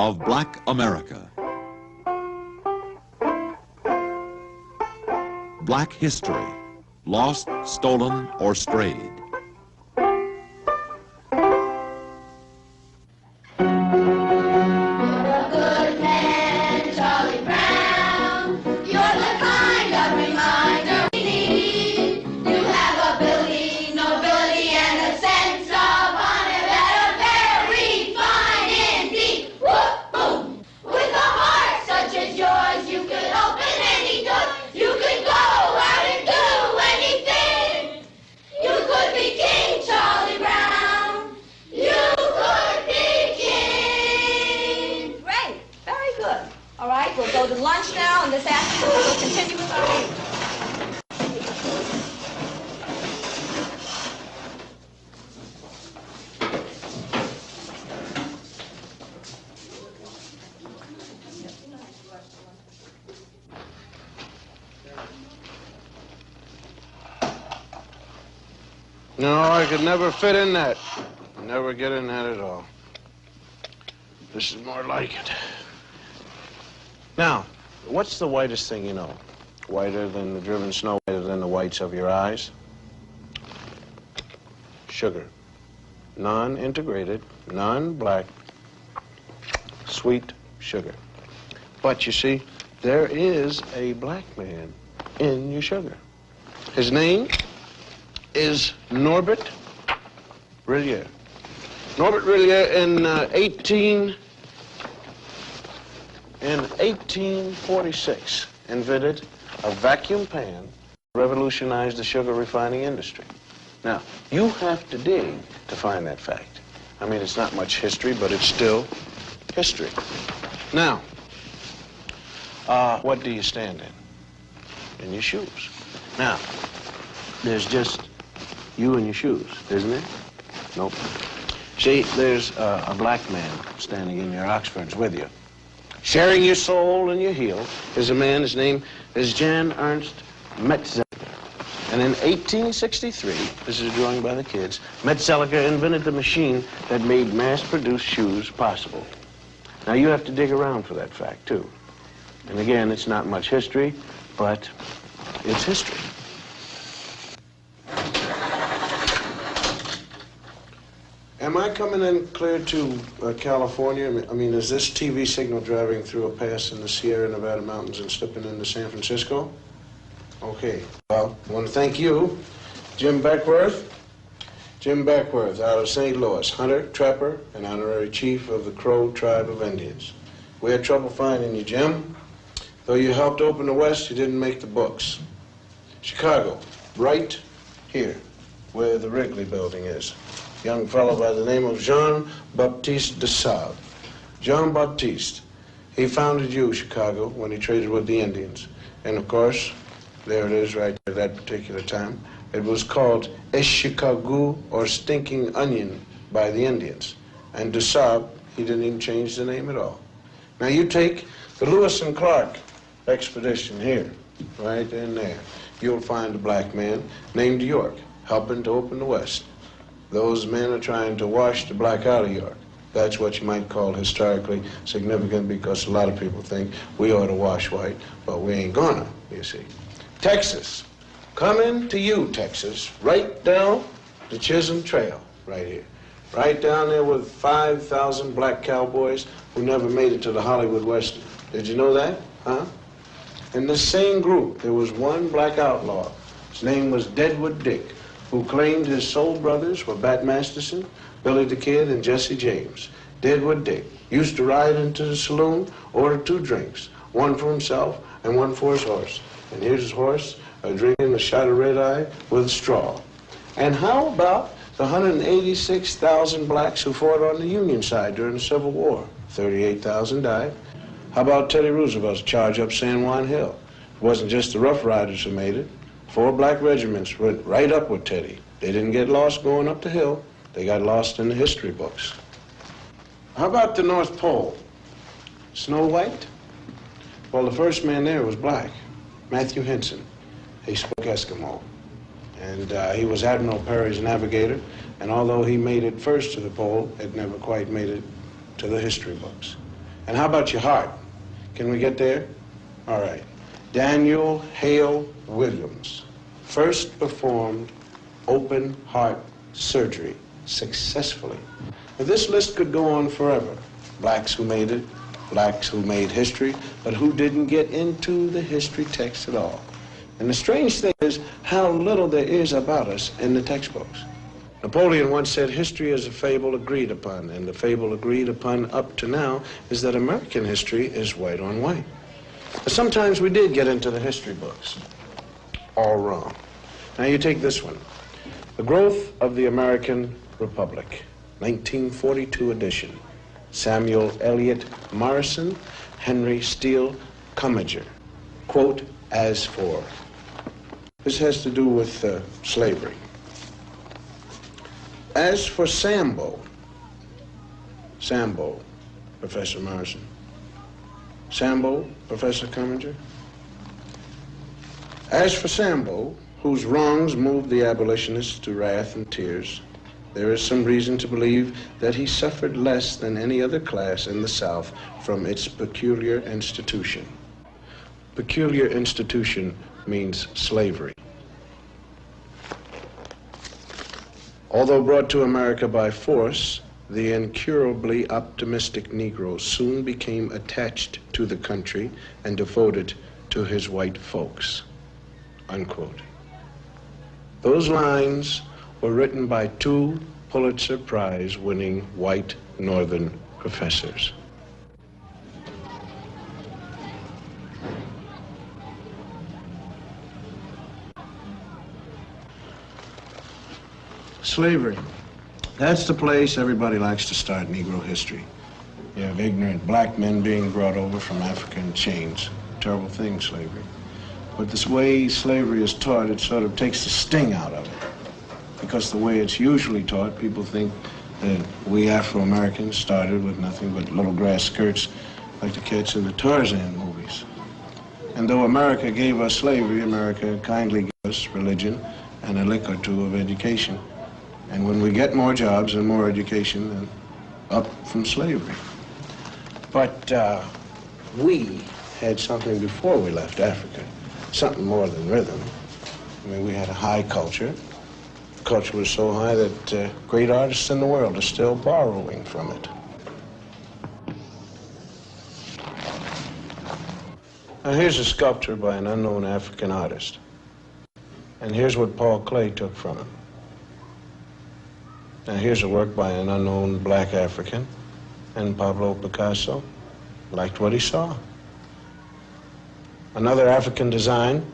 of Black America. Black history, lost, stolen, or strayed. We'll go to lunch now, and this afternoon we'll continue with our meeting. No, I could never fit in that. Never get in that at all. This is more like it. Now, what's the whitest thing you know? Whiter than the driven snow, whiter than the whites of your eyes? Sugar. Non-integrated, non-black, sweet sugar. But you see, there is a black man in your sugar. His name is Norbert Rillier. Norbert Rillier in 1846 invented a vacuum pan, revolutionized the sugar refining industry. Now, you have to dig to find that fact. I mean, it's not much history, but it's still history. Now, what do you stand in? In your shoes. Now, there's just you and your shoes, isn't there? Nope. See, there's a black man standing in your Oxfords with you. Sharing your soul and your heel is a man, his name is Jan Ernst Metzelger. And in 1863, this is a drawing by the kids, Metzelger invented the machine that made mass-produced shoes possible. Now, you have to dig around for that fact, too. And again, it's not much history, but it's history. Am I coming in clear to California? I mean, is this TV signal driving through a pass in the Sierra Nevada mountains and slipping into San Francisco? Okay. Well, I want to thank you, Jim Beckworth. Jim Beckworth out of St. Louis, hunter, trapper, and honorary chief of the Crow tribe of Indians. We had trouble finding you, Jim. Though you helped open the West, you didn't make the books. Chicago, right here, where the Wrigley building is. Young fellow by the name of Jean-Baptiste de Sable. Jean-Baptiste, he founded you, Chicago, when he traded with the Indians. And of course, there it is right there at that particular time. It was called Chicago, or Stinking Onion, by the Indians. And de Sable, he didn't even change the name at all. Now you take the Lewis and Clark expedition here, right in there. You'll find a black man named York, helping to open the West. Those men are trying to wash the black out of York. That's what you might call historically significant, because a lot of people think we ought to wash white, but we ain't gonna, you see. Texas. Coming to you, Texas, right down the Chisholm Trail, right here. Right down there with 5,000 black cowboys who never made it to the Hollywood Western. Did you know that? Huh? In the same group, there was one black outlaw. His name was Deadwood Dick, who claimed his soul brothers were Bat Masterson, Billy the Kid, and Jesse James. Deadwood Dick used to ride into the saloon, order 2 drinks, one for himself and one for his horse. And here's his horse drinking a shot of red-eye with a straw. And how about the 186,000 blacks who fought on the Union side during the Civil War? 38,000 died. How about Teddy Roosevelt's charge up San Juan Hill? It wasn't just the Rough Riders who made it. 4 black regiments went right up with Teddy. They didn't get lost going up the hill. They got lost in the history books. How about the North Pole? Snow White? Well, the first man there was black, Matthew Henson. He spoke Eskimo. And he was Admiral Perry's navigator. And although he made it first to the pole, it never quite made it to the history books. And how about your heart? Can we get there? All right. Daniel Hale Williams first performed open heart surgery successfully. Now, this list could go on forever. Blacks who made it, blacks who made history, but who didn't get into the history text at all. And the strange thing is how little there is about us in the textbooks. Napoleon once said history is a fable agreed upon, and the fable agreed upon up to now is that American history is white on white. But sometimes we did get into the history books. All wrong. Now you take this one. The Growth of the American Republic, 1942 edition. Samuel Eliot Morrison, Henry Steele Commager. Quote, as for. This has to do with slavery. As for Sambo, Professor Morrison. Sambo, Professor Commager. As for Sambo, whose wrongs moved the abolitionists to wrath and tears, there is some reason to believe that he suffered less than any other class in the South from its peculiar institution. Peculiar institution means slavery. Although brought to America by force, the incurably optimistic Negro soon became attached to the country and devoted to his white folks. Unquote. Those lines were written by two Pulitzer Prize-winning white Northern professors. Slavery. That's the place everybody likes to start Negro history. You have ignorant black men being brought over from Africa in chains. Terrible thing, slavery. But this way slavery is taught, it sort of takes the sting out of it. Because the way it's usually taught, people think that we Afro-Americans started with nothing but little grass skirts like the kids in the Tarzan movies. And though America gave us slavery, America kindly gave us religion and a lick or two of education. And when we get more jobs and more education, then up from slavery. But we had something before we left Africa, something more than rhythm. I mean, we had a high culture. The culture was so high that great artists in the world are still borrowing from it. Now, here's a sculpture by an unknown African artist. And here's what Paul Klee took from him. Now, here's a work by an unknown black African, and Pablo Picasso liked what he saw. Another African design,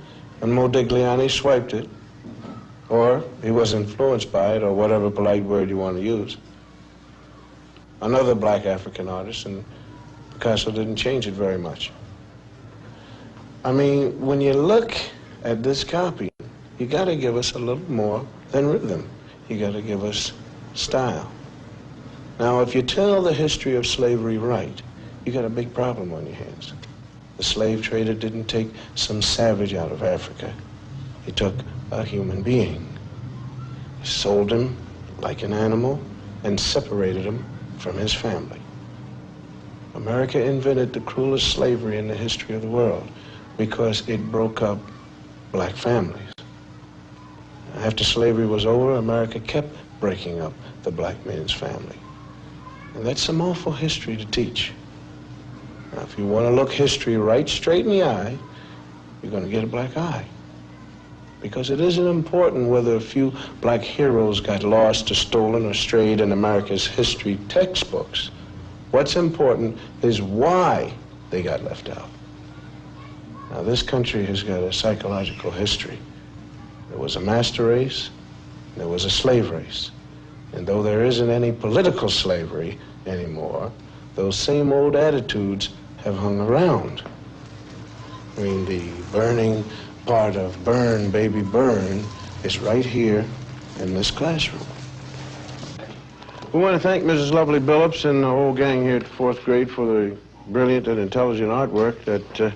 and Modigliani swiped it, or he was influenced by it, or whatever polite word you want to use. Another black African artist, and Picasso didn't change it very much. I mean, when you look at this copy, you got to give us a little more than rhythm. You got to give us style. Now, if you tell the history of slavery right, you got a big problem on your hands. The slave trader didn't take some savage out of Africa. He took a human being. He sold him like an animal and separated him from his family. America invented the cruelest slavery in the history of the world because it broke up black families. After slavery was over, America kept breaking up the black man's family. And that's some awful history to teach. Now, if you want to look history right straight in the eye, you're going to get a black eye. Because it isn't important whether a few black heroes got lost or stolen or strayed in America's history textbooks. What's important is why they got left out. Now, this country has got a psychological history. There was a master race, there was a slave race. And though there isn't any political slavery anymore, those same old attitudes have hung around. I mean, the burning part of Burn, Baby Burn is right here in this classroom. We want to thank Mrs. Lovely Billups and the whole gang here at the 4th grade for the brilliant and intelligent artwork that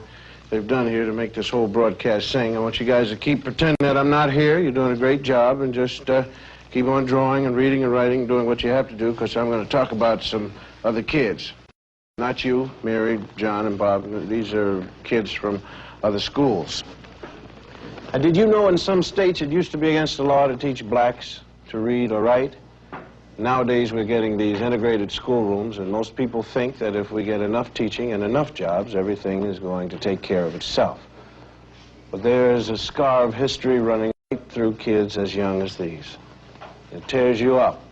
they've done here to make this whole broadcast sing. I want you guys to keep pretending that I'm not here. You're doing a great job, and just keep on drawing and reading and writing, doing what you have to do, because I'm going to talk about some other kids. Not you, Mary, John, and Bob. These are kids from other schools. And did you know in some states it used to be against the law to teach blacks to read or write? Nowadays we're getting these integrated schoolrooms, and most people think that if we get enough teaching and enough jobs, everything is going to take care of itself. But there is a scar of history running right through kids as young as these. It tears you up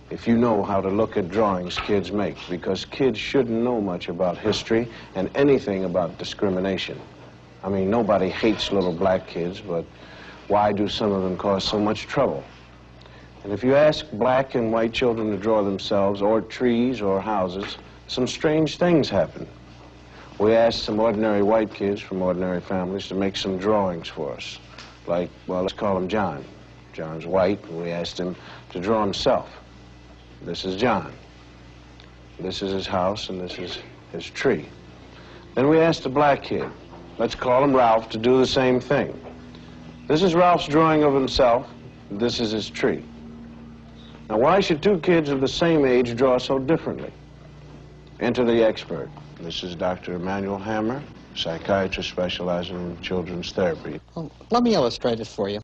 if you know how to look at drawings kids make, because kids shouldn't know much about history and anything about discrimination. I mean, nobody hates little black kids, but why do some of them cause so much trouble? And if you ask black and white children to draw themselves, or trees, or houses, some strange things happen. We asked some ordinary white kids from ordinary families to make some drawings for us. Like, well, let's call him John. John's white, and we asked him to draw himself. This is John. This is his house, and this is his tree. Then we asked a black kid, let's call him Ralph, to do the same thing. This is Ralph's drawing of himself. This is his tree. Now, why should two kids of the same age draw so differently? Enter the expert. This is Dr. Emmanuel Hammer, psychiatrist specializing in children's therapy. Well, let me illustrate it for you.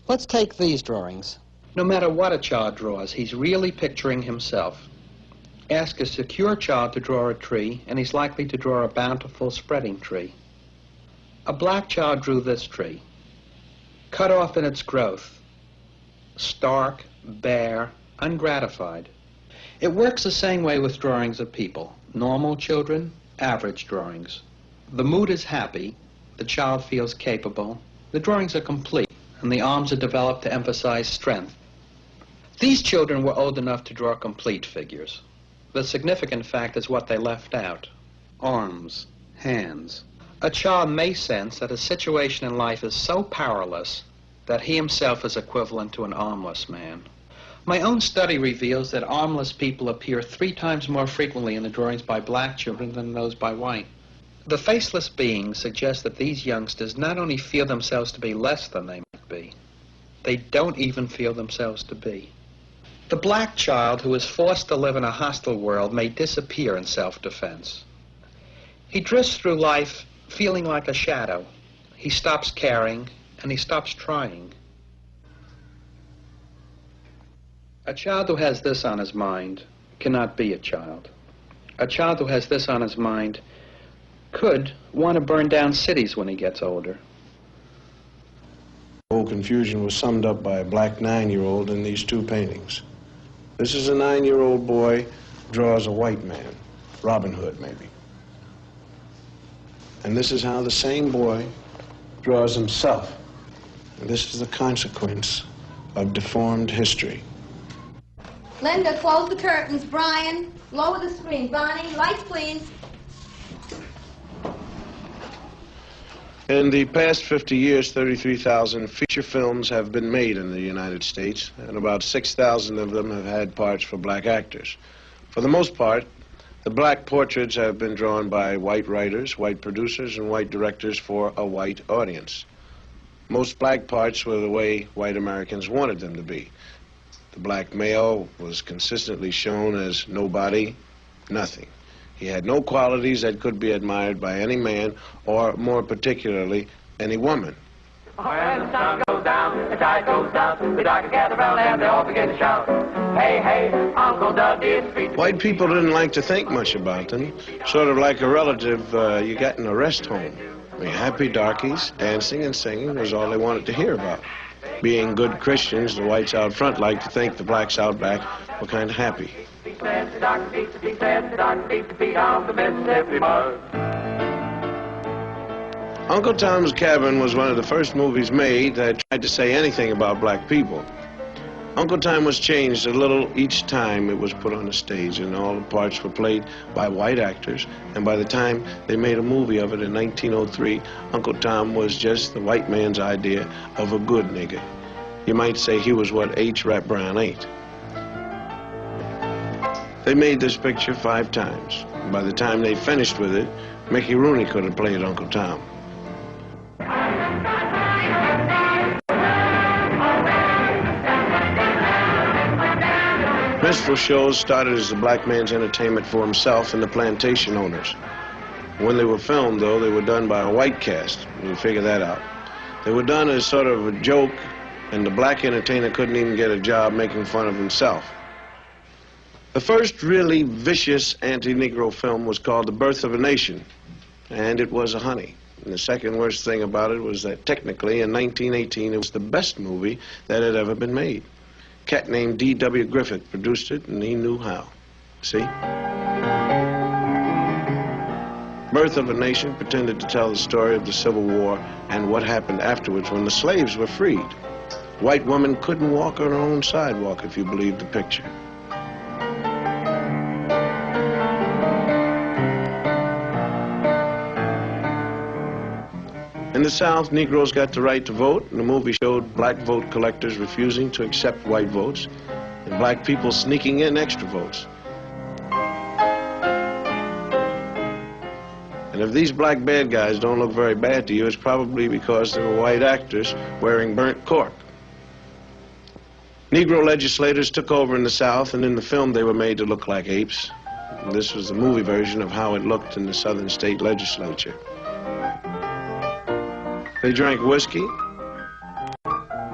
Let's take these drawings. No matter what a child draws, he's really picturing himself. Ask a secure child to draw a tree, and he's likely to draw a bountiful, spreading tree. A black child drew this tree, cut off in its growth, stark, bare, ungratified. It works the same way with drawings of people. Normal children, average drawings. The mood is happy, the child feels capable, the drawings are complete, and the arms are developed to emphasize strength. These children were old enough to draw complete figures. The significant fact is what they left out: arms, hands. A child may sense that a situation in life is so powerless that he himself is equivalent to an armless man. My own study reveals that armless people appear 3 times more frequently in the drawings by black children than those by white. The faceless beings suggest that these youngsters not only feel themselves to be less than they might be, they don't even feel themselves to be. The black child who is forced to live in a hostile world may disappear in self-defense. He drifts through life feeling like a shadow. He stops caring, and he stops trying. A child who has this on his mind cannot be a child. A child who has this on his mind could want to burn down cities when he gets older. The whole confusion was summed up by a black 9-year-old in these 2 paintings. This is a 9-year-old boy draws a white man, Robin Hood maybe. And this is how the same boy draws himself. And this is the consequence of deformed history. Linda, close the curtains. Brian, lower the screen. Bonnie, lights, please. In the past 50 years, 33,000 feature films have been made in the United States, and about 6,000 of them have had parts for black actors. For the most part, the black portraits have been drawn by white writers, white producers, and white directors for a white audience. Most black parts were the way white Americans wanted them to be. The black male was consistently shown as nobody, nothing. He had no qualities that could be admired by any man, or more particularly, any woman. When the sun goes down, the tide goes down, the dark gather round and they all begin to shout, hey, hey, Uncle Dudley is free. White people didn't like to think much about them, sort of like a relative you got in a rest home. I mean, happy darkies, dancing and singing was all they wanted to hear about. Being good Christians, the whites out front liked to think the blacks out back were kind of happy. Uncle Tom's Cabin was one of the first movies made that tried to say anything about black people. Uncle Tom was changed a little each time it was put on the stage, and all the parts were played by white actors, and by the time they made a movie of it in 1903, Uncle Tom was just the white man's idea of a good nigger. You might say he was what H. Rap Brown ain't. They made this picture 5 times. And by the time they finished with it, Mickey Rooney could have played Uncle Tom. Minstrel shows started as the black man's entertainment for himself and the plantation owners. When they were filmed, though, they were done by a white cast. You figure that out. They were done as sort of a joke, and the black entertainer couldn't even get a job making fun of himself. The first really vicious anti-Negro film was called The Birth of a Nation, and it was a honey. And the second worst thing about it was that technically in 1918 it was the best movie that had ever been made. A cat named D.W. Griffith produced it, and he knew how. See? Birth of a Nation pretended to tell the story of the Civil War and what happened afterwards when the slaves were freed. White women couldn't walk on her own sidewalk, if you believe the picture. In the South, Negroes got the right to vote, and the movie showed black vote collectors refusing to accept white votes, and black people sneaking in extra votes. And if these black bad guys don't look very bad to you, it's probably because they were white actors wearing burnt cork. Negro legislators took over in the South, and in the film they were made to look like apes. And this was the movie version of how it looked in the Southern state legislature. They drank whiskey,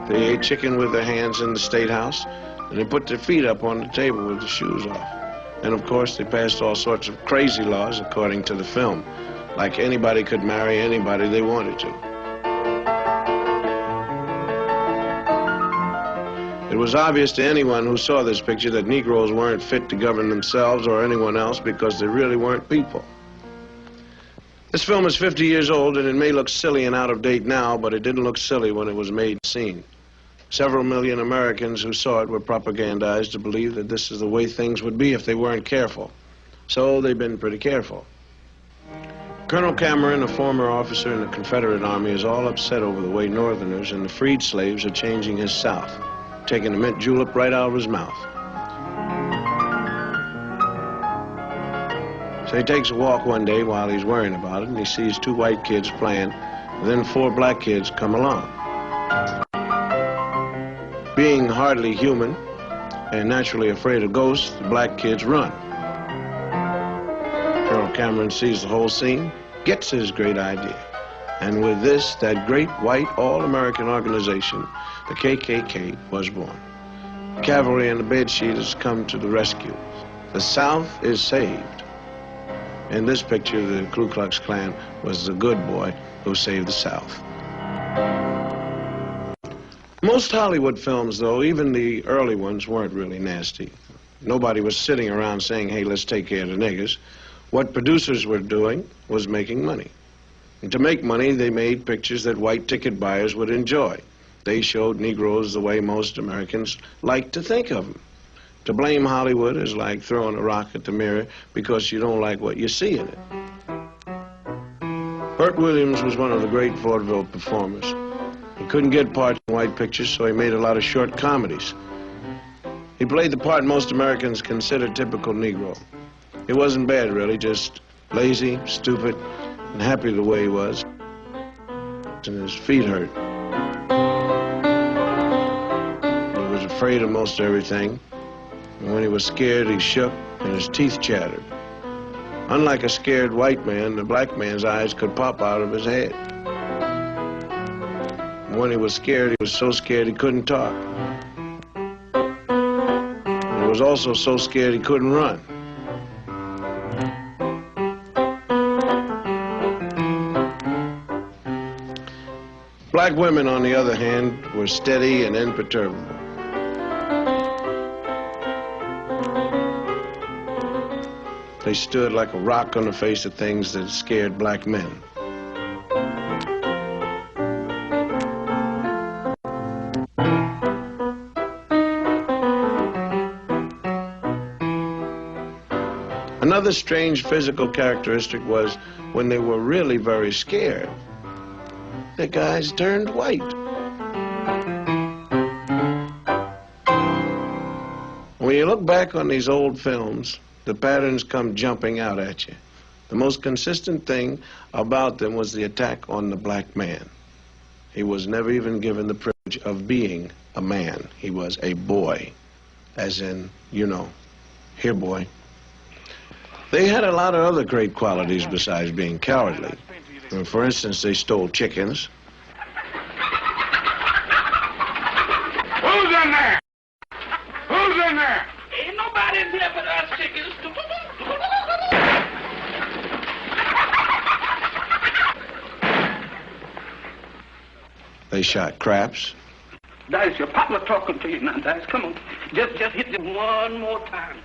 they ate chicken with their hands in the State House, and they put their feet up on the table with their shoes off. And of course they passed all sorts of crazy laws according to the film, like anybody could marry anybody they wanted to. It was obvious to anyone who saw this picture that Negroes weren't fit to govern themselves or anyone else because they really weren't people. This film is 50 years old, and it may look silly and out of date now, but it didn't look silly when it was made and seen. Several million Americans who saw it were propagandized to believe that this is the way things would be if they weren't careful. So they've been pretty careful. Colonel Cameron, a former officer in the Confederate Army, is all upset over the way Northerners and the freed slaves are changing his South, taking the mint julep right out of his mouth. So he takes a walk one day while he's worrying about it, and he sees two white kids playing, and then four black kids come along. Being hardly human and naturally afraid of ghosts, the black kids run. Colonel Cameron sees the whole scene, gets his great idea. And with this, that great white all-American organization, the KKK, was born. Cavalry and the bedsheet has come to the rescue. The South is saved. In this picture, the Ku Klux Klan was the good boy who saved the South. Most Hollywood films, though, even the early ones, weren't really nasty. Nobody was sitting around saying, hey, let's take care of the niggers. What producers were doing was making money. And to make money, they made pictures that white ticket buyers would enjoy. They showed Negroes the way most Americans like to think of them. To blame Hollywood is like throwing a rock at the mirror because you don't like what you see in it. Hale Williams was one of the great vaudeville performers. He couldn't get parts in white pictures, so he made a lot of short comedies. He played the part most Americans consider typical Negro. It wasn't bad, really, just lazy, stupid, and happy the way he was. And his feet hurt. He was afraid of most everything. And when he was scared, he shook and his teeth chattered. Unlike a scared white man, the black man's eyes could pop out of his head. And when he was scared, he was so scared he couldn't talk. And he was also so scared he couldn't run. Black women, on the other hand, were steady and imperturbable. They stood like a rock on the face of things that scared black men. Another strange physical characteristic was when they were really very scared, the guys turned white. When you look back on these old films, the patterns come jumping out at you. The most consistent thing about them was the attack on the black man. He was never even given the privilege of being a man. He was a boy. as in, you know, here, boy. They had a lot of other great qualities besides being cowardly. For instance, they stole chickens. Who's in there? Who's in there? Ain't nobody in here but us chickens. They shot craps. Dice, your papa talking to you now, Dice. Come on. Just hit them one more time.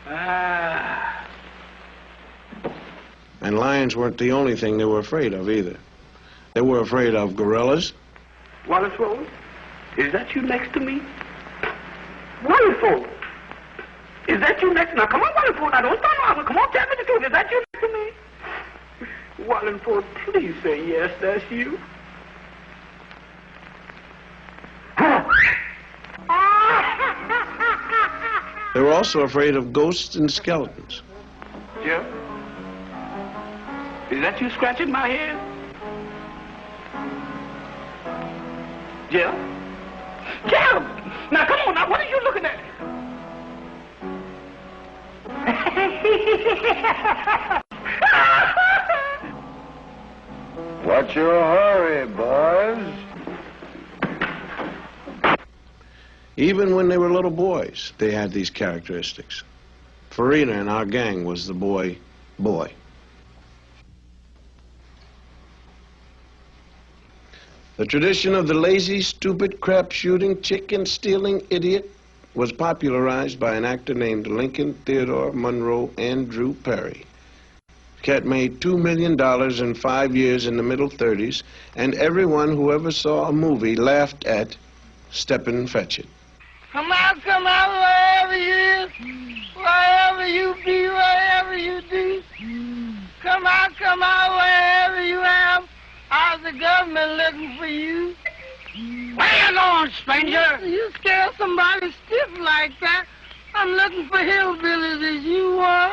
Ah. And lions weren't the only thing they were afraid of either. They were afraid of gorillas. Wallace Rose, is that you next to me? Wonderful. Is that you next? Now, come on, Wallingford. Now, don't start laughing. Come on, tell me the truth. Is that you next to me? Wallingford, please say yes, that's you. They were also afraid of ghosts and skeletons. Jeff? Is that you scratching my head? Jeff? Jeff! Now, come on, now, what are you looking at? What's your hurry, boys? Even when they were little boys, they had these characteristics. Farina in our gang was the boy. The tradition of the lazy, stupid, crap-shooting, chicken-stealing idiot was popularized by an actor named Lincoln Theodore Monroe Andrew Perry. Cat made $2 million in 5 years in the middle 30s, and everyone who ever saw a movie laughed at Steppin' Fetchit. Come out, wherever you is, wherever you be, wherever you do. Come out, wherever you am. How's the government looking for you? Where you going, stranger? You scare somebody stiff like that. I'm looking for hillbillies as you were.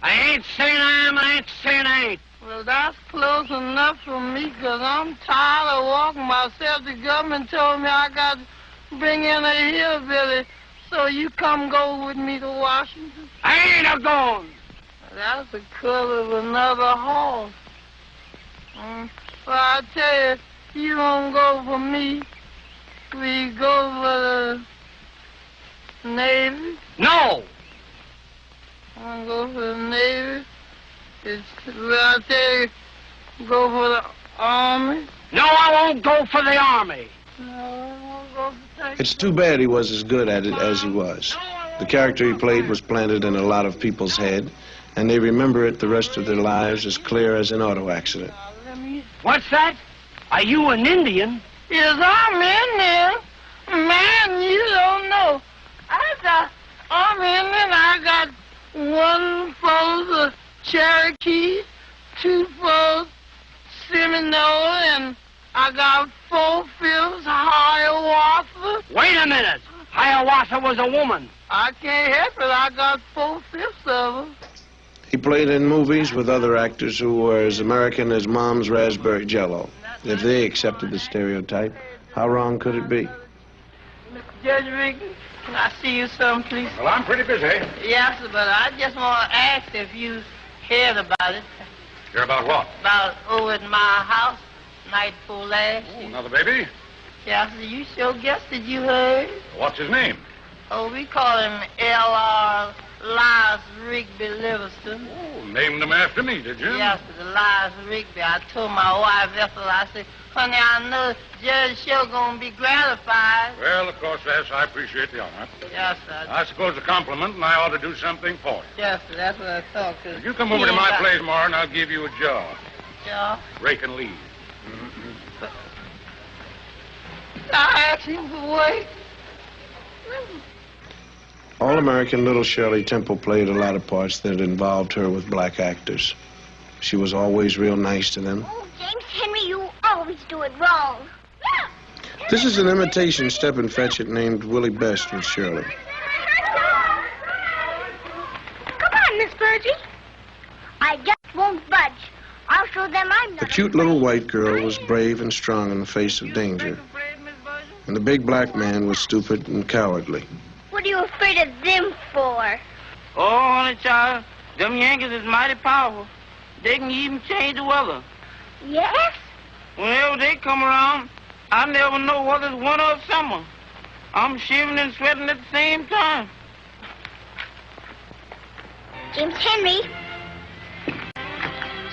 I ain't saying I am, I ain't saying I ain't. Well, that's close enough for me, 'cause I'm tired of walking myself. The government told me I got to bring in a hillbilly, so you come go with me to Washington. I ain't a-going. That's the color of another horse. Well, I tell you, you won't go for me. We go for the Navy. No. I want to go for the Navy. Well, I tell you, go for the Army. No, I won't go for the Army. No, I won't go for It's too bad he was as good at it as he was. The character he played was planted in a lot of people's head, and they remember it the rest of their lives as clear as an auto accident. What's that? Are you an Indian? Yes, I'm Indian. Man, you don't know. I'm Indian. I got 1 for the Cherokee, 2 for Seminole, and I got 4/5 Hiawatha. Wait a minute. Hiawatha was a woman. I can't help it. I got 4/5 of them. He played in movies with other actors who were as American as Mom's raspberry jello. If they accepted the stereotype, how wrong could it be? Judge Riggins, can I see you some, please? Well, I'm pretty busy. Yes, but I just want to ask if you heard about it. Hear about what? About over at my house, night before last. Oh, another baby? Yes, you sure guessed that you heard. What's his name? Oh, we call him L.R. Elias Rigby Livingston. Oh, named him after me, did you? Yes, Elias Rigby. I told my wife, Ethel, I said, honey, I know Judge sure gonna be gratified. Well, of course, yes, I appreciate the honor. Yes, sir. I suppose a compliment, and I ought to do something for you. Yes, sir, that's what I thought. If you come over to my place tomorrow, and I'll give you a job. Job? Raking leaves. I asked him for work. All-American little Shirley Temple played a lot of parts that involved her with black actors. She was always real nice to them. Oh, James Henry, you always do it wrong. This is an imitation Steppin' Fetchit named Willie Best with Shirley. Come on, Miss Virgie. I just won't budge. I'll show them I'm The cute little white girl was brave and strong in the face of danger, and the big black man was stupid and cowardly. What are you afraid of them for? Oh, honey child, them Yankees is mighty powerful. They can even change the weather. Yes? Whenever they come around, I never know whether it's winter or summer. I'm shivering and sweating at the same time. James Henry,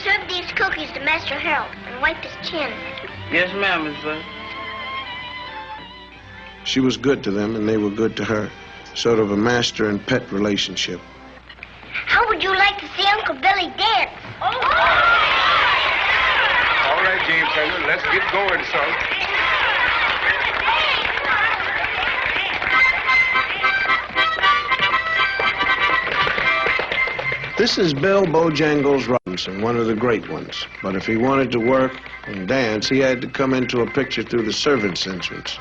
serve these cookies to Master Harold and wipe his chin. Yes, ma'am, Miss Bud. She was good to them, and they were good to her. Sort of a master and pet relationship. How would you like to see Uncle Billy dance? All right, James Henry, let's get going, son. This is Bill Bojangles Robinson, one of the great ones. But if he wanted to work and dance, he had to come into a picture through the servants' entrance.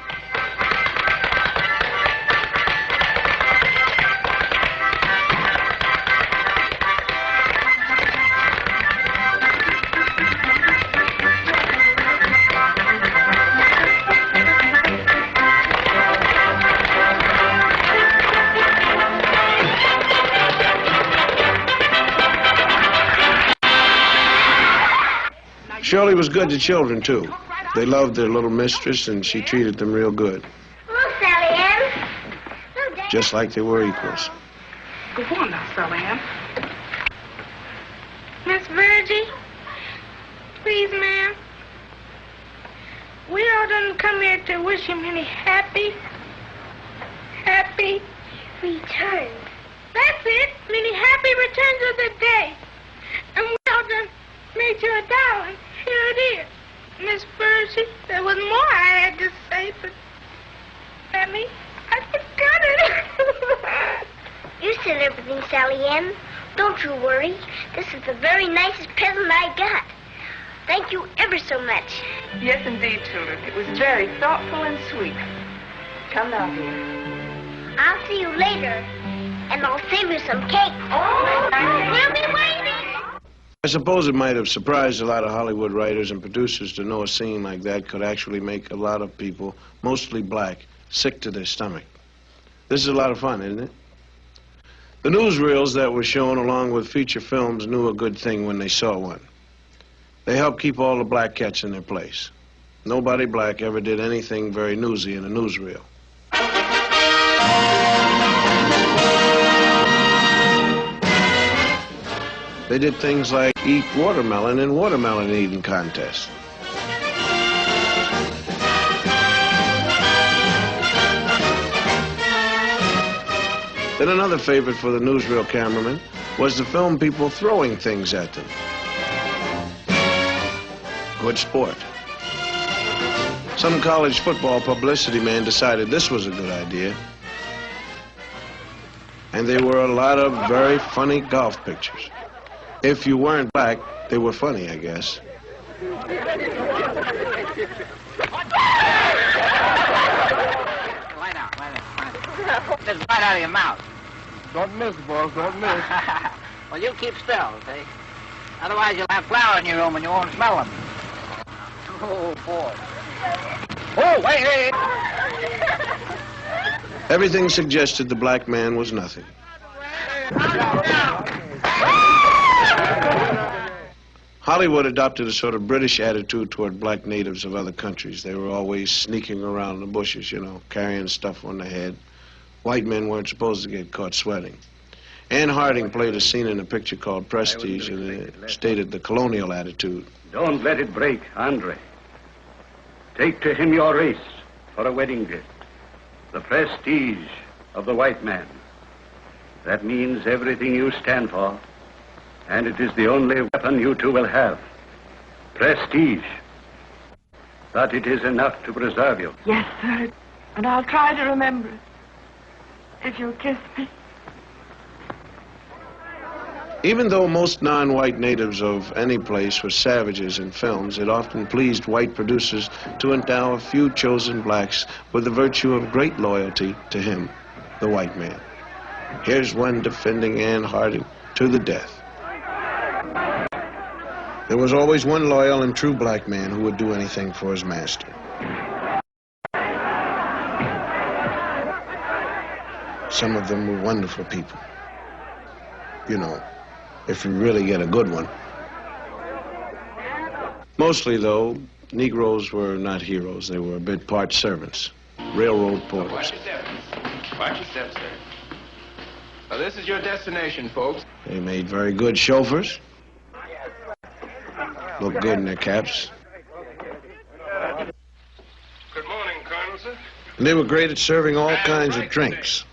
Shirley was good to children, too. They loved their little mistress, and she treated them real good. Hello, Sally Ann. Hello, Just like they were equals. Go on now, Sally Ann. Miss Virgie, please, ma'am. We all done come here to wish him many happy returns. That's it, many happy returns of the day. And we all done made you a darling. Here it is. Miss Virgie, there was more I had to say, but Annie, I forgot it. You said everything, Sally Ann. Don't you worry. This is the very nicest present I got. Thank you ever so much. Yes, indeed, children. It was very thoughtful and sweet. Come now, dear. I'll see you later, and I'll save you some cake. We'll be waiting. I suppose it might have surprised a lot of Hollywood writers and producers to know a scene like that could actually make a lot of people, mostly black, sick to their stomach. This is a lot of fun, isn't it? The newsreels that were shown along with feature films knew a good thing when they saw one. They helped keep all the black cats in their place. Nobody black ever did anything very newsy in a newsreel. They did things like eat watermelon in watermelon eating contests. Then another favorite for the newsreel cameraman was to film people throwing things at them. Good sport. Some college football publicity man decided this was a good idea. And there were a lot of very funny golf pictures. If you weren't black, they were funny, I guess. Lie down. Just right out of your mouth. Don't miss, boss, don't miss. Well, you keep still, see? Otherwise, you'll have flour in your room and you won't smell them. Oh, boy. Oh, wait. Everything suggested the black man was nothing. Hollywood adopted a sort of British attitude toward black natives of other countries. They were always sneaking around the bushes, you know, carrying stuff on their head. White men weren't supposed to get caught sweating. Ann Harding played a scene in a picture called Prestige, and it stated the colonial attitude. Don't let it break, Andre. Take to him your race for a wedding gift. The prestige of the white man. That means everything you stand for. And it is the only weapon you two will have. Prestige. But it is enough to preserve you. Yes, sir. And I'll try to remember it. If you'll kiss me. Even though most non-white natives of any place were savages in films, it often pleased white producers to endow a few chosen blacks with the virtue of great loyalty to him, the white man. Here's one defending Ann Harding to the death. There was always one loyal and true black man who would do anything for his master. Some of them were wonderful people. You know, if you really get a good one. Mostly, though, Negroes were not heroes. They were a bit part servants, railroad porters. Watch your steps. Watch your steps, sir. Well, this is your destination, folks. They made very good chauffeurs. Looked good in their caps. Good morning, Colonel, sir. And they were great at serving all kinds of drinks.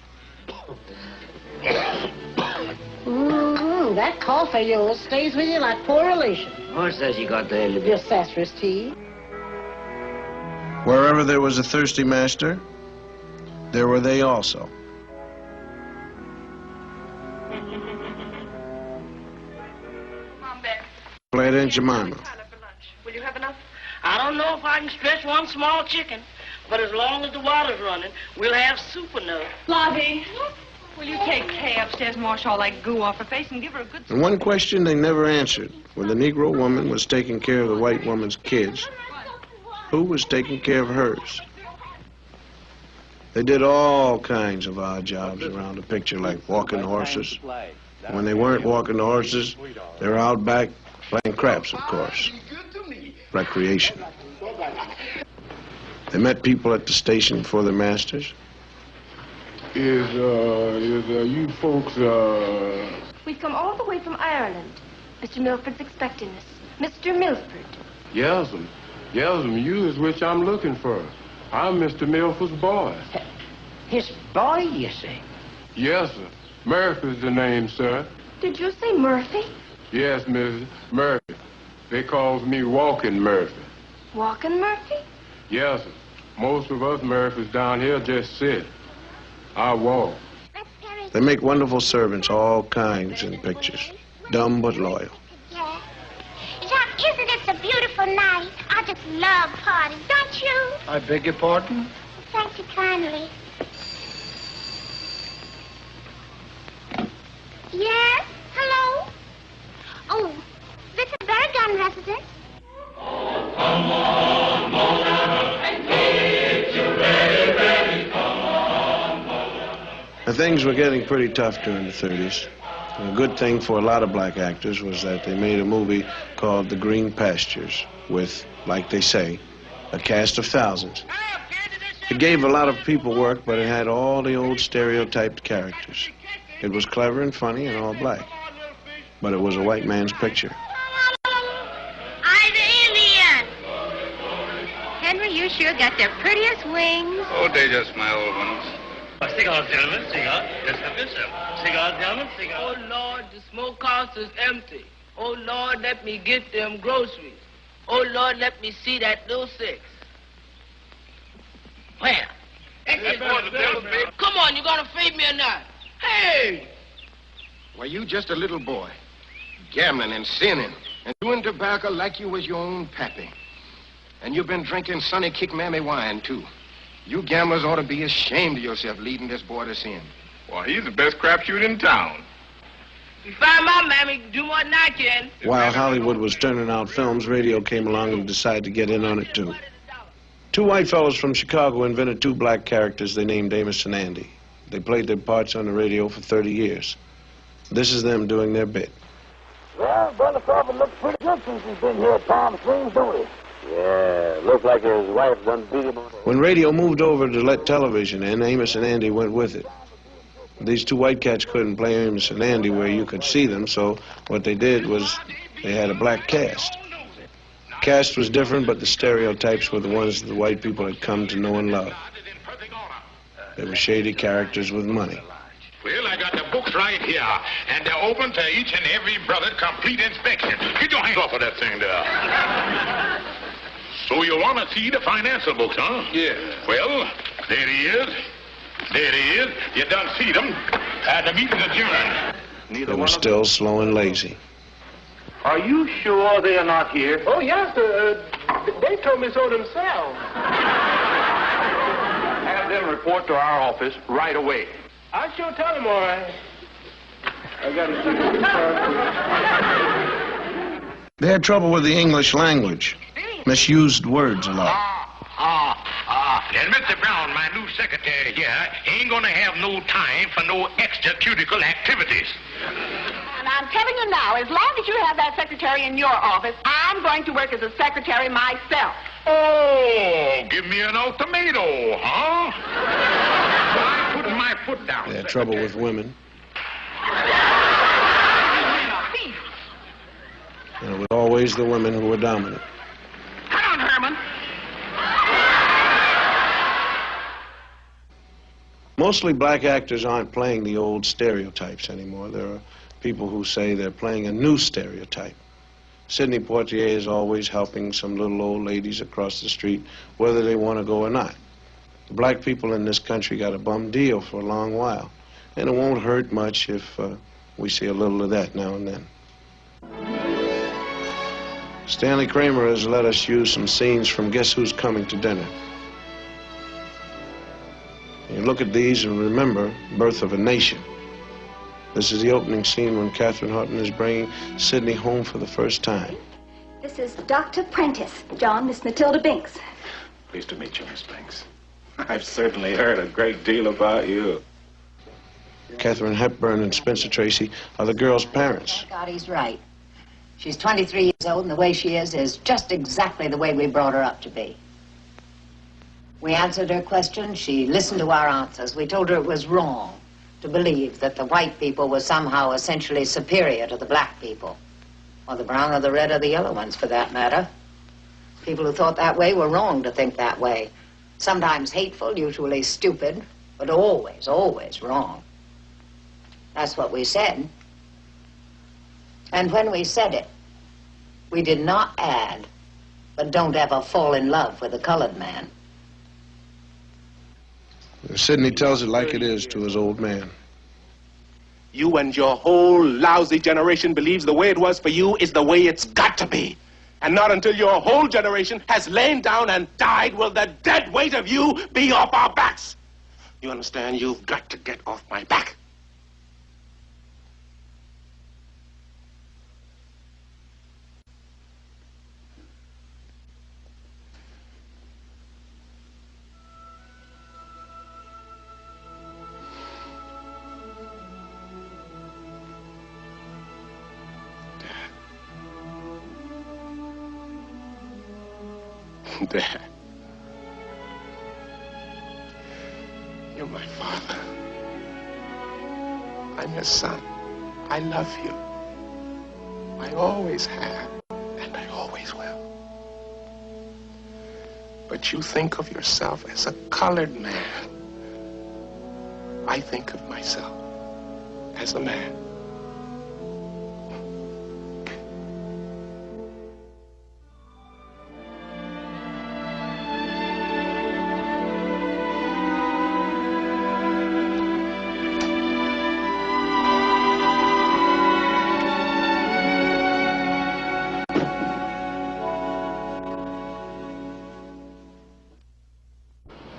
That cough of yours stays with you like poor relation. Who says you got the Your sassrous tea. Wherever there was a thirsty master, there were they also. Mom, Beck. Fled Aunt Jemima. Will you have enough? I don't know if I can stretch one small chicken, but as long as the water's running, we'll have soup enough. Lottie, will you take Kay upstairs and wash all that goo off her face and give her a good... And one question they never answered. When the Negro woman was taking care of the white woman's kids, who was taking care of hers? They did all kinds of odd jobs around the picture, like walking horses. When they weren't walking the horses, they were out back playing craps, of course. Recreation. They met people at the station for their masters. Is you folks, We've come all the way from Ireland. Mr. Milford's expecting us. Mr. Milford. Yes'm, you is which I'm looking for. I'm Mr. Milford's boy. His boy, you say? Yes, sir. Murphy's the name, sir. Did you say Murphy? Yes, Mrs. Murphy. They calls me Walking Murphy. Walking Murphy? Yes, sir. Most of us Murphys down here just sit. I walk. They make wonderful servants, all kinds in pictures. Dumb but loyal. Yeah. Jack, isn't this a beautiful night? I just love parties, don't you? I beg your pardon? Thank you kindly. Yes? Hello? Oh, this is Baragon residence. Now, things were getting pretty tough during the 30s. And a good thing for a lot of black actors was that they made a movie called The Green Pastures with, like they say, a cast of thousands. It gave a lot of people work, but it had all the old stereotyped characters. It was clever and funny and all black. But it was a white man's picture. I'm the Indian. Henry, you sure got the prettiest wings. Oh, they just my old ones. Cigars, gentlemen, cigars. Yes, have yourself. Cigars, gentlemen, cigars. Oh, Lord, the smokehouse is empty. Oh, Lord, let me get them groceries. Oh, Lord, let me see that little six. Where? Come on, you gonna feed me or not? Hey! Why, you just a little boy, gambling and sinning, and doing tobacco like you was your own pappy. And you've been drinking Sonny Kick Mammy wine, too. You gamblers ought to be ashamed of yourself leading this boy to sin. Well, he's the best crapshoot in town. You find my mammy, do more than I can. While Hollywood was turning out films, radio came along and decided to get in on it, too. Two white fellows from Chicago invented two black characters they named Amos and Andy. They played their parts on the radio for 30 years. This is them doing their bit. Well, Brother Crawford looks pretty good since he's been here at Palm Springs, don't he? Yeah, looks like his wife done beat him on the... When radio moved over to let television in, Amos and Andy went with it. These two white cats couldn't play Amos and Andy where you could see them, so what they did was they had a black cast. The cast was different, but the stereotypes were the ones that the white people had come to know and love. They were shady characters with money. Well, I got the books right here, and they're open to each and every brother, complete inspection. Get your hands off of that thing there. So you want to see the financial books, huh? Yeah. Well, there he is. There he is. You done see them. The meeting's adjourned. They were still slow and lazy. Are you sure they are not here? Oh, yes, they told me so themselves. Have them report to our office right away. I sure tell them, all right. I got to see this They had trouble with the English language. Misused words a lot. And Mr. Brown, my new secretary here, ain't gonna have no time for no extracurricular activities. And I'm telling you now, as long as you have that secretary in your office, I'm going to work as a secretary myself. Oh, give me an ultimatum, huh? Well, I'm putting my foot down. They had trouble with women. And it was always the women who were dominant. Come on, Herman. Mostly black actors aren't playing the old stereotypes anymore. There are people who say they're playing a new stereotype. Sidney Poitier is always helping some little old ladies across the street, whether they want to go or not. The black people in this country got a bum deal for a long while, and it won't hurt much if we see a little of that now and then. Stanley Kramer has let us use some scenes from Guess Who's Coming to Dinner. You look at these and remember Birth of a Nation. This is the opening scene when Catherine Houghton is bringing Sidney home for the first time. This is Dr. Prentice. John, Miss Matilda Binks. Pleased to meet you, Miss Banks. I've certainly heard a great deal about you. Katharine Hepburn and Spencer Tracy are the girl's parents. Thank God he's right. She's 23 years old, and the way she is just exactly the way we brought her up to be. We answered her questions. She listened to our answers. We told her it was wrong to believe that the white people were somehow essentially superior to the black people, or the brown or the red or the yellow ones, for that matter. People who thought that way were wrong to think that way. Sometimes hateful, usually stupid, but always, always wrong. That's what we said. And when we said it, we did not add, but don't ever fall in love with a colored man. Sidney tells it like it is to his old man. You and your whole lousy generation believes the way it was for you is the way it's got to be. And not until your whole generation has lain down and died will the dead weight of you be off our backs. You understand? You've got to get off my back. Dad, you're my father. I'm your son. I love you. I always have, and I always will. But you think of yourself as a colored man. I think of myself as a man.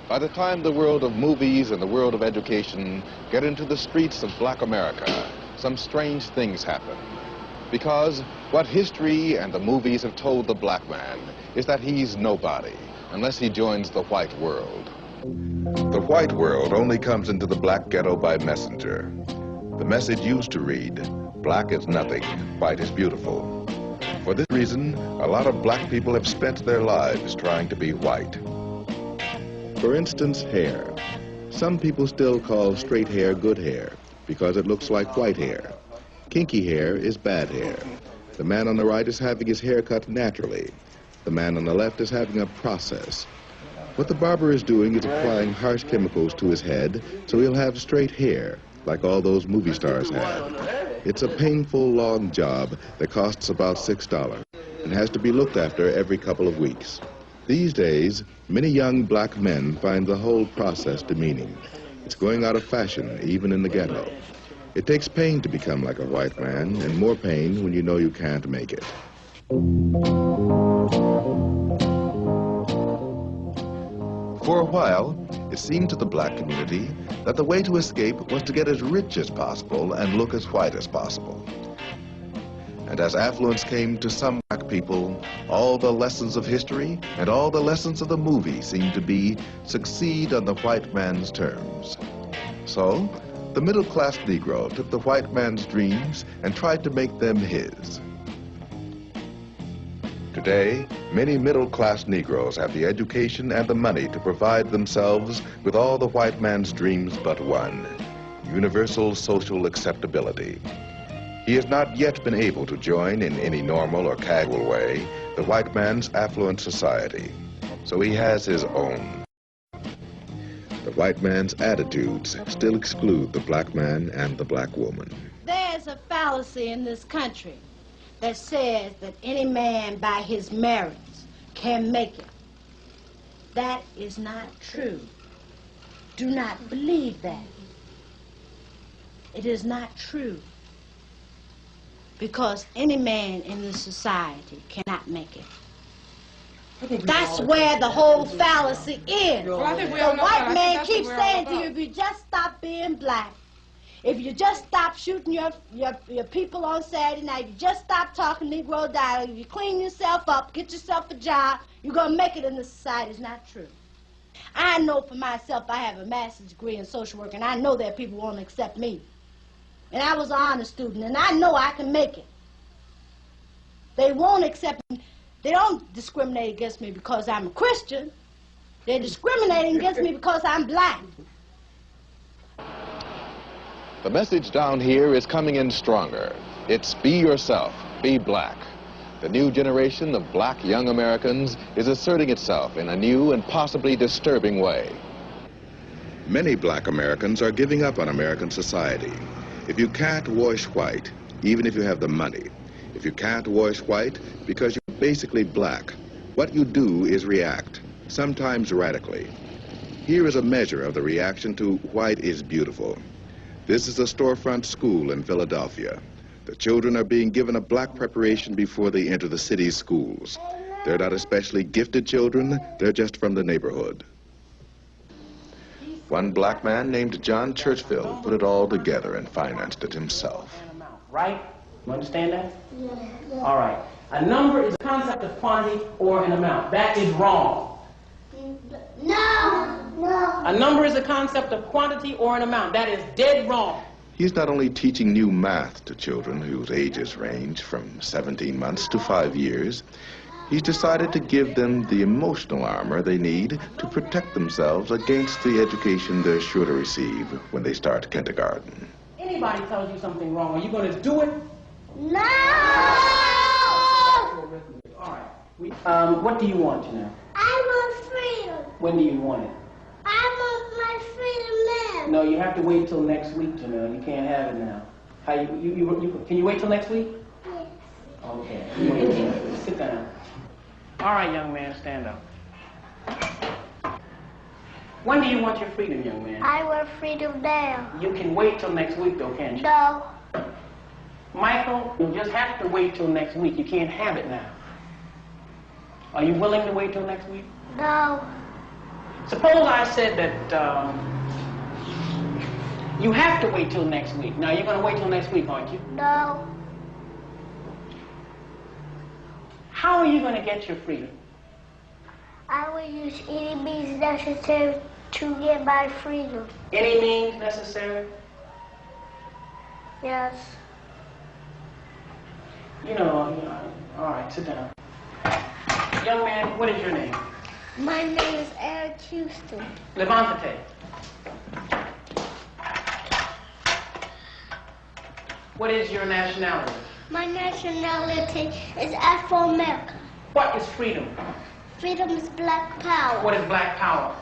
By the time the world of movies and the world of education get into the streets of black America, some strange things happen. Because what history and the movies have told the black man is that he's nobody unless he joins the white world. The white world only comes into the black ghetto by messenger. The message used to read, black is nothing, white is beautiful. For this reason, a lot of black people have spent their lives trying to be white. For instance, hair. Some people still call straight hair good hair because it looks like white hair. Kinky hair is bad hair. The man on the right is having his hair cut naturally. The man on the left is having a process. What the barber is doing is applying harsh chemicals to his head so he'll have straight hair like all those movie stars have. It's a painful, long job that costs about $6 and has to be looked after every couple of weeks. These days, many young black men find the whole process demeaning. It's going out of fashion, even in the ghetto. It takes pain to become like a white man, and more pain when you know you can't make it. For a while, it seemed to the black community that the way to escape was to get as rich as possible and look as white as possible. And as affluence came to some black people, all the lessons of history and all the lessons of the movie seemed to be succeed on the white man's terms. So, the middle-class Negro took the white man's dreams and tried to make them his. Today, many middle-class Negroes have the education and the money to provide themselves with all the white man's dreams but one: universal social acceptability. He has not yet been able to join in any normal or casual way the white man's affluent society, so he has his own. The white man's attitudes still exclude the black man and the black woman. There's a fallacy in this country that says that any man by his merits can make it. That is not true. Do not believe that. It is not true. Because any man in this society cannot make it. That's where the whole fallacy is. The white man keeps saying to you, if you just stop being black, if you just stop shooting your people on Saturday night, if you just stop talking Negro dialect, if you clean yourself up, get yourself a job, you're going to make it in this society. It's not true. I know for myself, I have a master's degree in social work, and I know that people won't accept me. And I was an honor student, and I know I can make it. They won't accept me. They don't discriminate against me because I'm a Christian. They're discriminating against me because I'm black. The message down here is coming in stronger. It's be yourself, be black. The new generation of black young Americans is asserting itself in a new and possibly disturbing way. Many black Americans are giving up on American society. If you can't wash white, even if you have the money, if you can't wash white because you're basically black, what you do is react, sometimes radically. Here is a measure of the reaction to white is beautiful. This is a storefront school in Philadelphia. The children are being given a black preparation before they enter the city's schools. They're not especially gifted children, they're just from the neighborhood. One black man named John Churchville put it all together and financed it himself. Right? You understand that? Yeah. All right. A number is a concept of quantity or an amount. That is wrong. No. A number is a concept of quantity or an amount. That is dead wrong. He's not only teaching new math to children whose ages range from 17 months to 5 years, he's decided to give them the emotional armor they need to protect themselves against the education they're sure to receive when they start kindergarten. Anybody tells you something wrong, are you going to do it? No! All right. What do you want, Janelle? I want freedom. When do you want it? I want my freedom now. No, you have to wait till next week, Janelle. You can't have it now. Can you wait till next week? Yes. Okay. Sit down. All right, young man, stand up. When do you want your freedom, young man? I want freedom now. You can wait till next week, though, can't you? No. Michael, you just have to wait till next week. You can't have it now. Are you willing to wait till next week? No. Suppose I said that you have to wait till next week. Now, you're going to wait till next week, aren't you? No. How are you going to get your freedom? I will use any means necessary to get my freedom. Any means necessary? Yes. All right, sit down. Young man, what is your name? My name is Eric Houston. Levante. What is your nationality? My nationality is Afro-American. What is freedom? Freedom is black power. What is black power?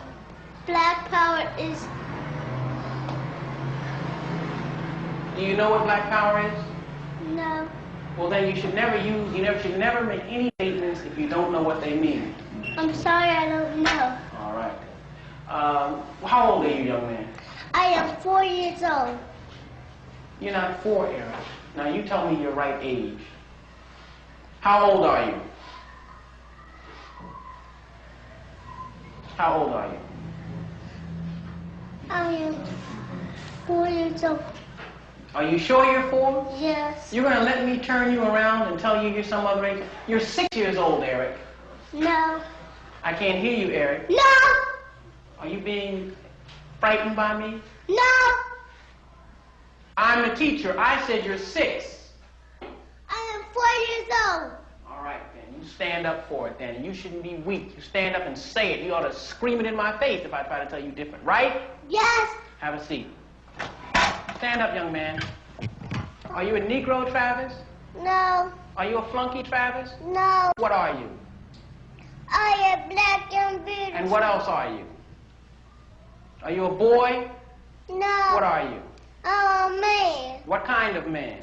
Black power is... Do you know what black power is? No. Well, then you should never should never make any statements if you don't know what they mean. I'm sorry, I don't know. All right. How old are you, young man? I am 4 years old. You're not 4, Eric. Now, you tell me your right age. How old are you? How old are you? I am 4 years old. Are you sure you're 4? Yes. You're going to let me turn you around and tell you you're some other age? You're 6 years old, Eric. No. I can't hear you, Eric. No. Are you being frightened by me? No. I'm the teacher. I said you're 6. I am 4 years old. All right, then. You stand up for it, then. You shouldn't be weak. You stand up and say it. You ought to scream it in my face if I try to tell you different, right? Yes. Have a seat. Stand up, young man. Are you a Negro, Travis? No. Are you a flunky, Travis? No. What are you? I am black and beautiful. And what else are you? Are you a boy? No. What are you? I'm a man. What kind of man?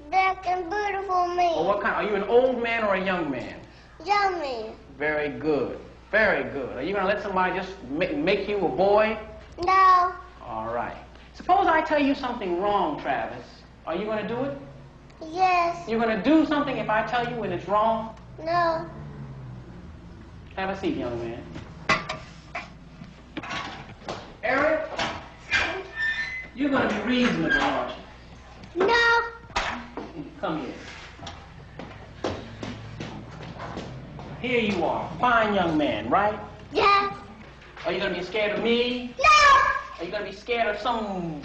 Black and beautiful man. Or what kind? Are you an old man or a young man? Young man. Very good. Very good. Are you going to let somebody just make you a boy? No. All right. Suppose I tell you something wrong, Travis. Are you going to do it? Yes. You're going to do something if I tell you when it's wrong? No. Have a seat, young man. Eric, you're going to be reasonable, aren't you? No. Come here. Here you are. Fine young man, right? Yes. Are you going to be scared of me? No. Are you going to be scared of some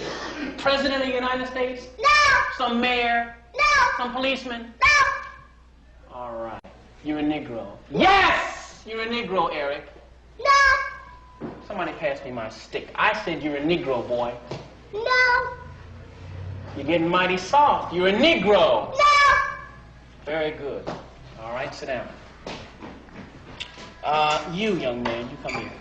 president of the United States? No. Some mayor? No. Some policeman? No. All right. You're a Negro. Yes! You're a Negro, Eric. No. Somebody pass me my stick. I said you're a Negro, boy. No. You're getting mighty soft. You're a Negro. No. Very good. All right, sit down. You, young man, you come here.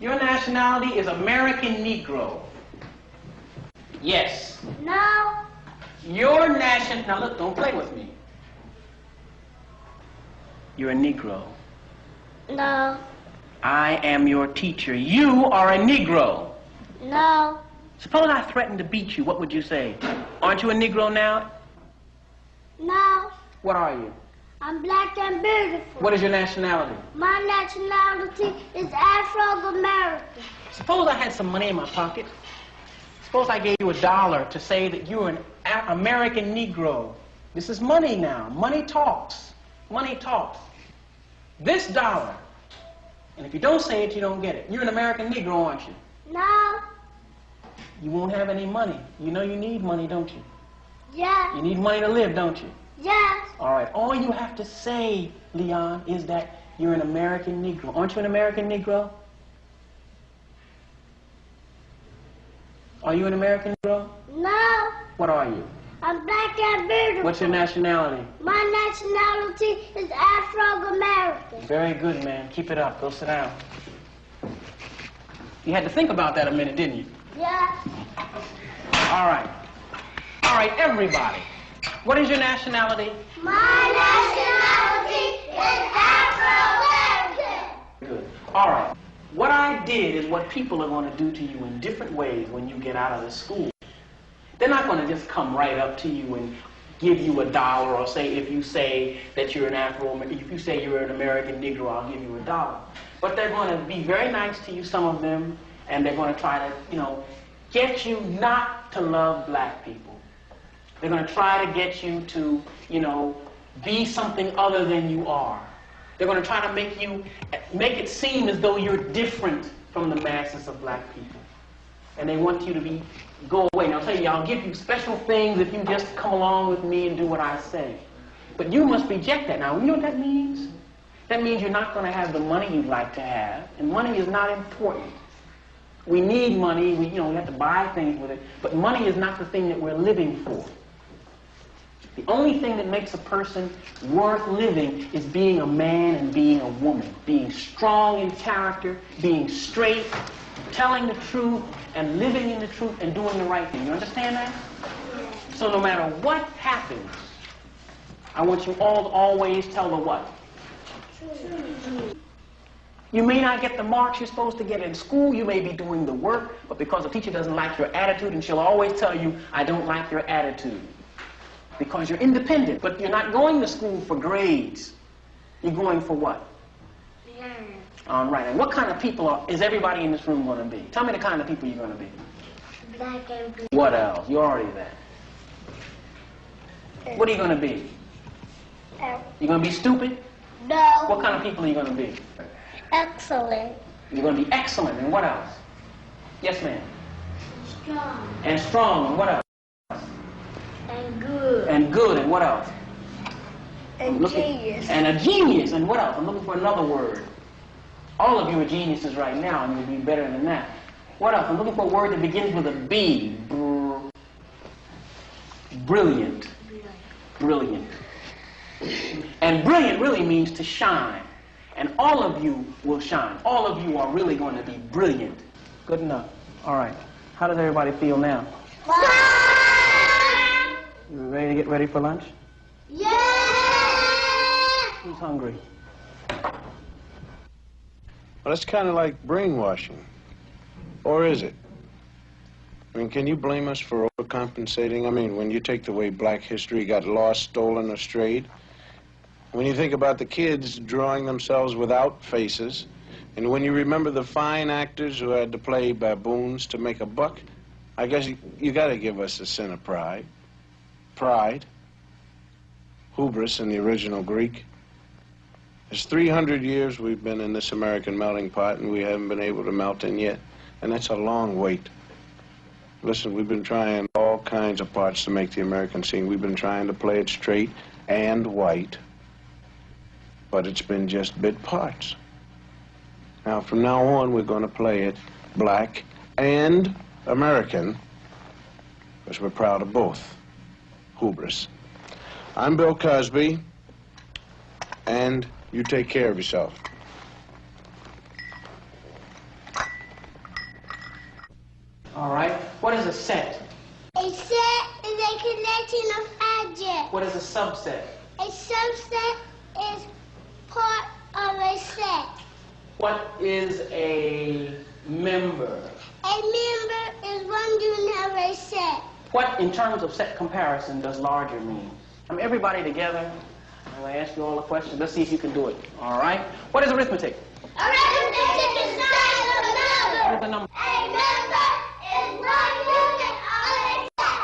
Your nationality is American Negro. Yes. No. Your nation... Now look, don't play with me. You're a Negro. No. I am your teacher. You are a Negro. No. Suppose I threatened to beat you. What would you say? Aren't you a Negro now? No. What are you? I'm black and beautiful. What is your nationality? My nationality is Afro-American. Suppose I had some money in my pocket. Suppose I gave you $1 to say that you're an American Negro. This is money now. Money talks. Money talks. This $1. And if you don't say it, you don't get it. You're an American Negro, aren't you? No. You won't have any money. You know you need money, don't you? Yes. You need money to live, don't you? Yes. All right. All you have to say, Leon, is that you're an American Negro. Aren't you an American Negro? Are you an American Negro? No. What are you? I'm black and beautiful. What's your nationality? My nationality is Afro-American. Very good, man. Keep it up. Go sit down. You had to think about that a minute, didn't you? Yes. All right. All right, everybody. What is your nationality? My nationality is Afro-American. Good. All right. What I did is what people are going to do to you in different ways when you get out of the school. They're not going to just come right up to you and give you $1 or say, if you say that you're an if you say you're an American Negro, I'll give you $1. But they're going to be very nice to you, some of them, and they're going to try to, get you not to love black people. They're going to try to get you to, be something other than you are. They're going to try to make it seem as though you're different from the masses of black people. And they want you to go away. Now, I'll tell you, I'll give you special things if you just come along with me and do what I say. But you must reject that. Now, you know what that means? That means you're not going to have the money you'd like to have. And money is not important. We need money. We have to buy things with it. But money is not the thing that we're living for. The only thing that makes a person worth living is being a man and being a woman, being strong in character, being straight, telling the truth, and living in the truth and doing the right thing. You understand that? So no matter what happens, I want you all to always tell the what? You may not get the marks you're supposed to get in school. You may be doing the work, but because the teacher doesn't like your attitude, and she'll always tell you, I don't like your attitude. Because you're independent, but you're not going to school for grades. You're going for what? All right. And what kind of people is everybody in this room going to be? Tell me the kind of people you're going to be. Black and blue. What else? You're already there. What are you going to be? You're going to be stupid? No. What kind of people are you going to be? Excellent. You're going to be excellent. And what else? Yes, ma'am. Strong. And strong. And what else? And good. And good. And what else? And genius. And a genius. And what else? I'm looking for another word. All of you are geniuses right now, and you'll be better than that. What else? I'm looking for a word that begins with a B. Brilliant. Brilliant. And brilliant really means to shine. And all of you will shine. All of you are really going to be brilliant. Good enough. All right. How does everybody feel now? You ready to get ready for lunch? Yeah! Who's hungry? Well, it's kind of like brainwashing. Or is it? I mean, can you blame us for overcompensating? I mean, when you take the way black history got lost, stolen, or strayed, when you think about the kids drawing themselves without faces, and when you remember the fine actors who had to play baboons to make a buck, I guess you got to give us a sin of pride. Pride. Hubris in the original Greek. It's 300 years we've been in this American melting pot, and we haven't been able to melt in yet. And that's a long wait. Listen, we've been trying all kinds of parts to make the American scene. We've been trying to play it straight and white, but it's been just bit parts. Now, from now on, we're going to play it black and American, because we're proud of both. Hubris. I'm Bill Cosby, and you take care of yourself. All right. What is a set? A set is a collection of objects. What is a subset? A subset is part of a set. What is a member? A member is one unit of a set. What, in terms of set comparison, does larger mean? Everybody together. I'm going to ask you all the questions. Let's see if you can do it. All right? What is arithmetic? Arithmetic is size of a number. What is a number? A member is one unit of a set.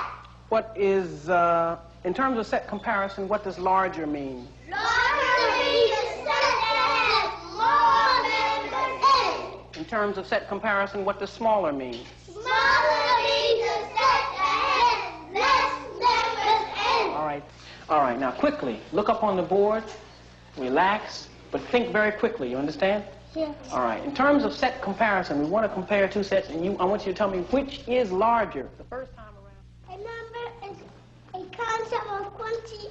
What is, in terms of set comparison, what does larger mean? Larger means a set that has more members in it. In terms of set comparison, what does smaller mean? Smaller means a set that has less members in it. All right. All right, now quickly, look up on the board, relax, but think very quickly, you understand? Yes. All right, in terms of set comparison, we want to compare two sets, and I want you to tell me which is larger. The first time around. A number is a concept of quantity